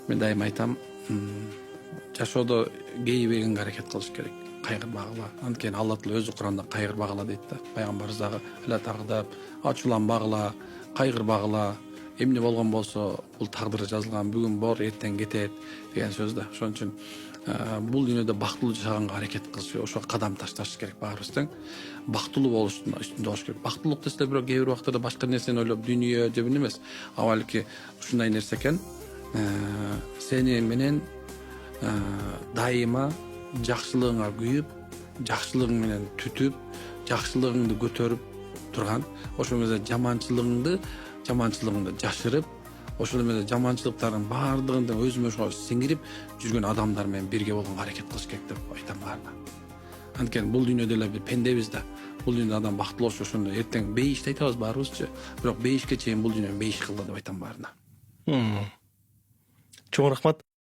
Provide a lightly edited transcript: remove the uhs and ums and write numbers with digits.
Мен дайым айтам, жашоодо кейбегенге аракет кылыш керек. Кайгырбагыла. Анткени Алла Таала өзү Куранда кайгырбагыла дейт да. Пайгамбарыбыз дагы ала тагдап, ачууланбагыла, кайгырбагыла. Эмне болгон болсо, бул тагдыры жазылган, бүгүн бор, эртең кетет деген сөз да. Ошон үчүн бул дүйнөдө бактылуу жашаганга аракет кылыш, ошо кадам ташташ керек баарыбыз тең. Бактылуу болуштун үстүндө болуш керек. Бактылуулук десе бирок кээ бир убактарда башка нерсени ойлоп, дүйнө же бир эмес. А балки ушундай нерсе экен. Сени менен дайыма жакшылыгыңа күйүп, жакшылыгың менен түтүп, жакшылыгыңды көтөрүп турган, ошол эмесе жаманчылыгыңды жашырып, ошол эмесе жаманчылыктардын баардыгында өзүмө ошо сиңирип жүргөн адамдар менен бирге болгонго аракет кылыш керек деп айтам баарына. Анткени бул дүйнөдө эле бир пендебиз да. Бул дүйнөдө адам бактылуу болсо ошондо эртең бейишти айтабыз баарыбызчы. Бирок бейишке чейин бул дүйнөнү бейиш кылды деп айтам баарына. Чоң рахмат.